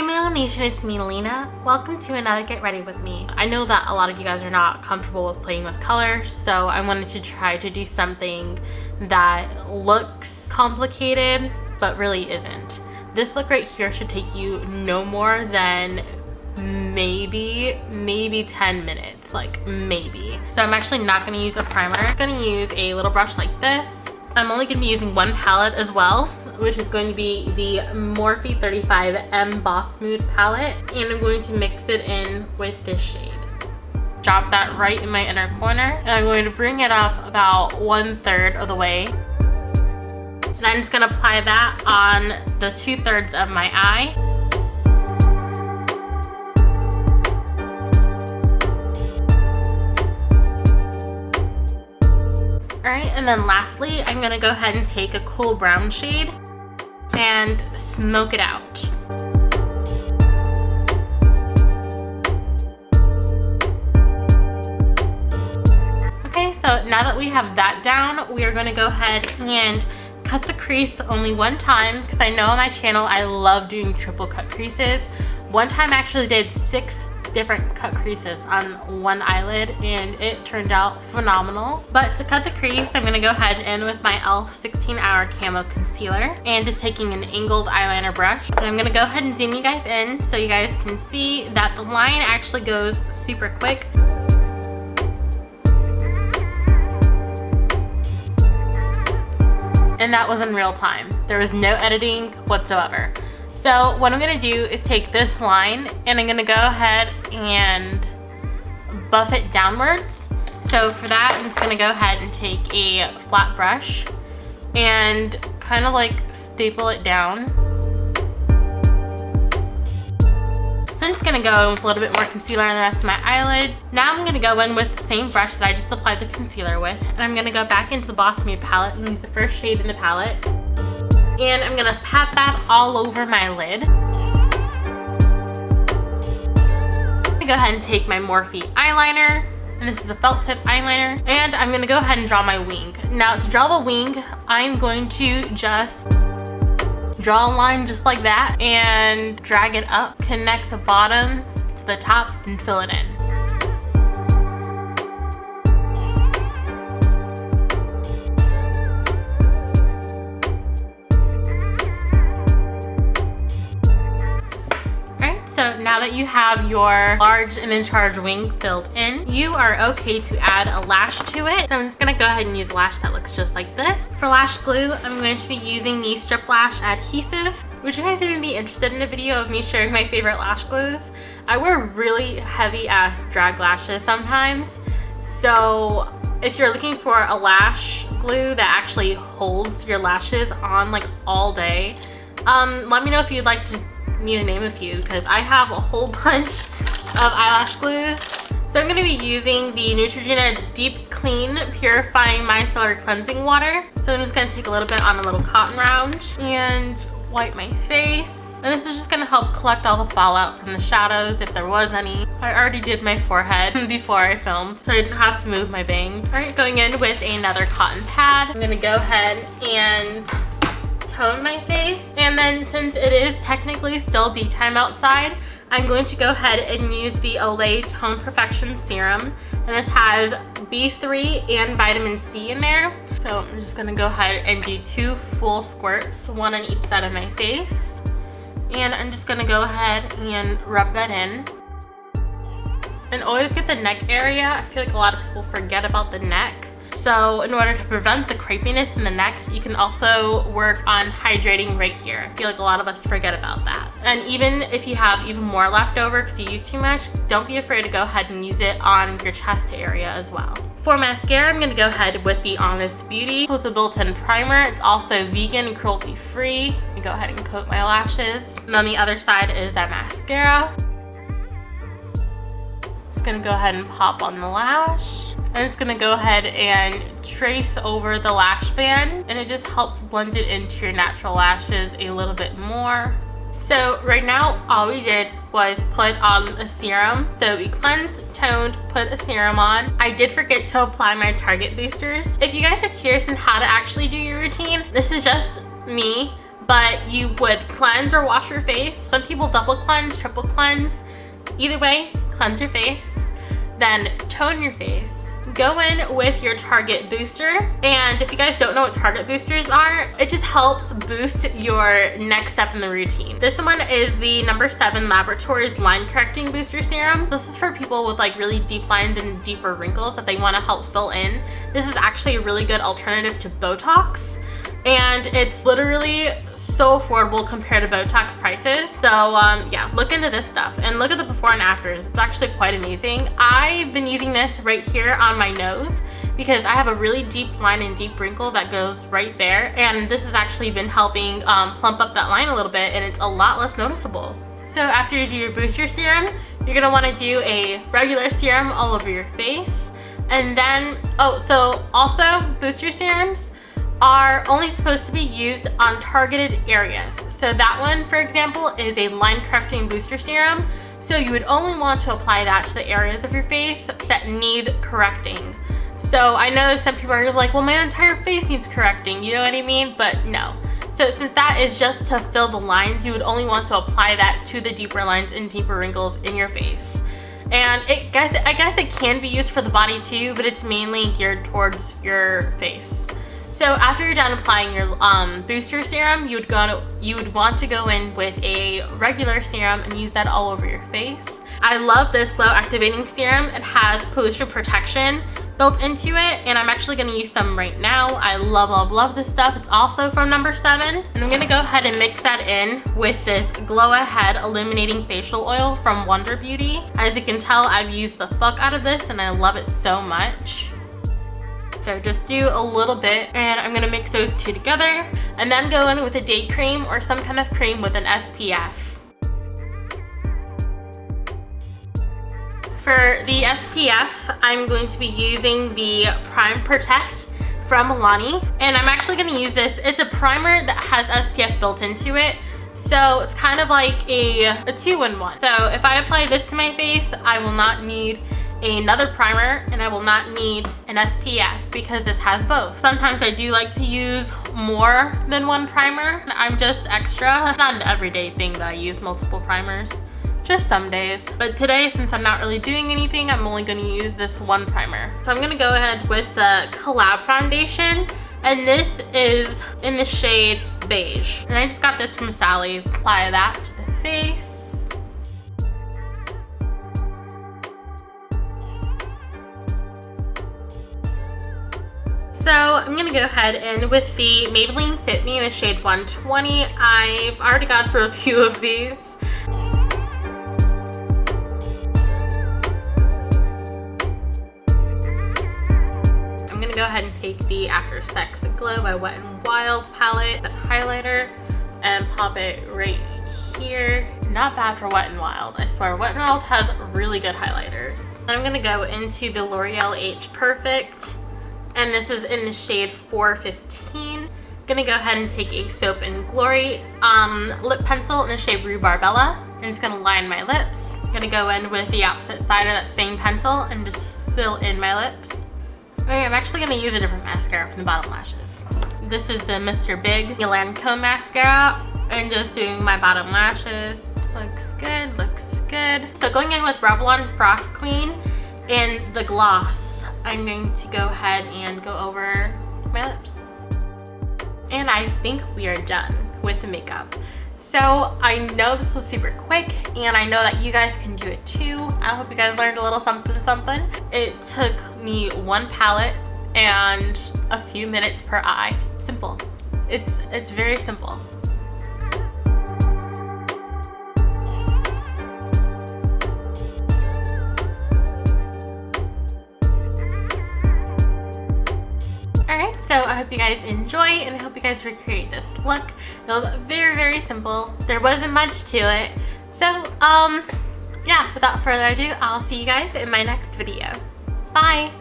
Millennial Nation, it's me, Lena. Welcome to another Get Ready With Me. I know that a lot of you guys are not comfortable with playing with color, so I wanted to try to do something that looks complicated, but really isn't. This look right here should take you no more than maybe 10 minutes, like maybe. So I'm actually not gonna use a primer. I'm gonna use a little brush like this. I'm only gonna be using one palette as well, which is going to be the Morphe 35 Emboss Mood palette, and I'm going to mix it in with this shade. Drop that right in my inner corner, and I'm going to bring it up about 1/3 of the way. And I'm just gonna apply that on the 2/3 of my eye. Alright, and then lastly, I'm gonna go ahead and take a cool brown shade and smoke it out. Okay, so now that we have that down, we are going to go ahead and cut the crease only one time, because I know on my channel I love doing triple cut creases. One time I actually did 6 different cut creases on one eyelid and it turned out phenomenal. But to cut the crease, I'm gonna go ahead and with my e.l.f. 16 Hour Camo Concealer and just taking an angled eyeliner brush. And I'm gonna go ahead and zoom you guys in so you guys can see that the line actually goes super quick. And that was in real time. There was no editing whatsoever. So what I'm gonna do is take this line and I'm gonna go ahead and buff it downwards. So for that, I'm just gonna go ahead and take a flat brush and kind of like staple it down. So I'm just gonna go in with a little bit more concealer on the rest of my eyelid. Now I'm gonna go in with the same brush that I just applied the concealer with, and I'm gonna go back into the Boss Mood palette and use the first shade in the palette. And I'm gonna pat that all over my lid. I'm gonna go ahead and take my Morphe eyeliner, and this is the felt tip eyeliner, and I'm gonna go ahead and draw my wing. Now to draw the wing, I'm going to just draw a line just like that and drag it up, connect the bottom to the top and fill it in. So now that you have your large and in charge wing filled in, you are okay to add a lash to it. So I'm just gonna go ahead and use a lash that looks just like this. For lash glue, I'm going to be using the Strip Lash Adhesive. Would you guys even be interested in a video of me sharing my favorite lash glues? I wear really heavy ass drag lashes sometimes. So if you're looking for a lash glue that actually holds your lashes on like all day, let me know if you'd like me to name a few, because I have a whole bunch of eyelash glues. So I'm going to be using the Neutrogena Deep Clean Purifying Micellar Cleansing Water. So I'm just going to take a little bit on a little cotton round and wipe my face. And this is just going to help collect all the fallout from the shadows if there was any. I already did my forehead before I filmed, so I didn't have to move my bangs. Alright, going in with another cotton pad. I'm going to go ahead and tone my face, and then since it is technically still daytime outside, I'm going to go ahead and use the Olay Tone Perfection Serum, and this has B3 and vitamin C in there. So I'm just gonna go ahead and do 2 full squirts, 1 on each side of my face, and I'm just gonna go ahead and rub that in. And always get the neck area. I feel like a lot of people forget about the neck. So in order to prevent the crepiness in the neck, you can also work on hydrating right here. I feel like a lot of us forget about that. And even if you have even more left over because you use too much, don't be afraid to go ahead and use it on your chest area as well. For mascara, I'm going to go ahead with the Honest Beauty with a built-in primer. It's also vegan and cruelty-free. I'm going to go ahead and coat my lashes. And on the other side is that mascara. Just going to go ahead and pop on the lash. I'm just gonna go ahead and trace over the lash band, and it just helps blend it into your natural lashes a little bit more. So right now, all we did was put on a serum. So we cleansed, toned, put a serum on. I did forget to apply my Target boosters. If you guys are curious on how to actually do your routine, this is just me but you would cleanse or wash your face. Some people double cleanse, triple cleanse. Either way, cleanse your face, then tone your face. Go in with your Target booster, and if you guys don't know what Target boosters are, it just helps boost your next step in the routine. This one is the number 7 Laboratories Line Correcting Booster Serum. This is for people with like really deep lines and deeper wrinkles that they want to help fill in. This is actually a really good alternative to Botox, and it's literally so affordable compared to Botox prices. So yeah, look into this stuff and look at the before and afters. It's actually quite amazing. I've been using this right here on my nose because I have a really deep line and deep wrinkle that goes right there, and this has actually been helping plump up that line a little bit, and it's a lot less noticeable. So after you do your booster serum, you're gonna want to do a regular serum all over your face, and then so also booster serums are only supposed to be used on targeted areas. So that one, for example, is a line correcting booster serum. So you would only want to apply that to the areas of your face that need correcting. So I know some people are like, well, my entire face needs correcting, you know what I mean? But no. So since that is just to fill the lines, you would only want to apply that to the deeper lines and deeper wrinkles in your face. And I guess it can be used for the body too, but it's mainly geared towards your face. So after you're done applying your booster serum, you would want to go in with a regular serum and use that all over your face. I love this glow activating serum. It has pollution protection built into it, and I'm actually going to use some right now. I love this stuff. It's also from number 7, and I'm going to go ahead and mix that in with this Glow Ahead Illuminating Facial Oil from Wonder Beauty. As you can tell, I've used the fuck out of this and I love it so much. So just do a little bit, and I'm gonna mix those two together and then go in with a day cream or some kind of cream with an SPF. For the SPF, I'm going to be using the Prime Protect from Milani, and I'm actually gonna use this. It's a primer that has SPF built into it, so it's kind of like a 2-in-1. So if I apply this to my face, I will not need another primer, and I will not need an SPF because this has both. Sometimes I do like to use more than one primer. I'm just extra. It's not an everyday thing that I use multiple primers, just some days. But today, since I'm not really doing anything, I'm only gonna use this one primer. So I'm gonna go ahead with the Collab foundation, and this is in the shade Beige. And I just got this from Sally's. Apply that to the face. So I'm gonna go ahead and with the Maybelline Fit Me in the shade 120. I've already gone through a few of these. I'm gonna go ahead and take the After Sex Glow by Wet n Wild palette, that highlighter, and pop it right here. Not bad for Wet n Wild. I swear, Wet n Wild has really good highlighters. Then I'm gonna go into the L'Oreal Age Perfect, and this is in the shade 415. Gonna go ahead and take a Soap and Glory lip pencil in the shade Rue Barbella. I'm just gonna line my lips. Gonna go in with the opposite side of that same pencil and just fill in my lips. Okay, I'm actually gonna use a different mascara from the bottom lashes. This is the Mr. Big Milan Comb Mascara, and just doing my bottom lashes. Looks good, looks good. So going in with Revlon Frost Queen in the gloss, I'm going to go ahead and go over my lips. And I think we are done with the makeup. So I know this was super quick, and I know that you guys can do it too. I hope you guys learned a little something. It took me one palette and a few minutes per eye. Simple. It's very simple. Alright, so I hope you guys enjoy, and I hope you guys recreate this look. It was very simple. There wasn't much to it. So, yeah, without further ado, I'll see you guys in my next video. Bye!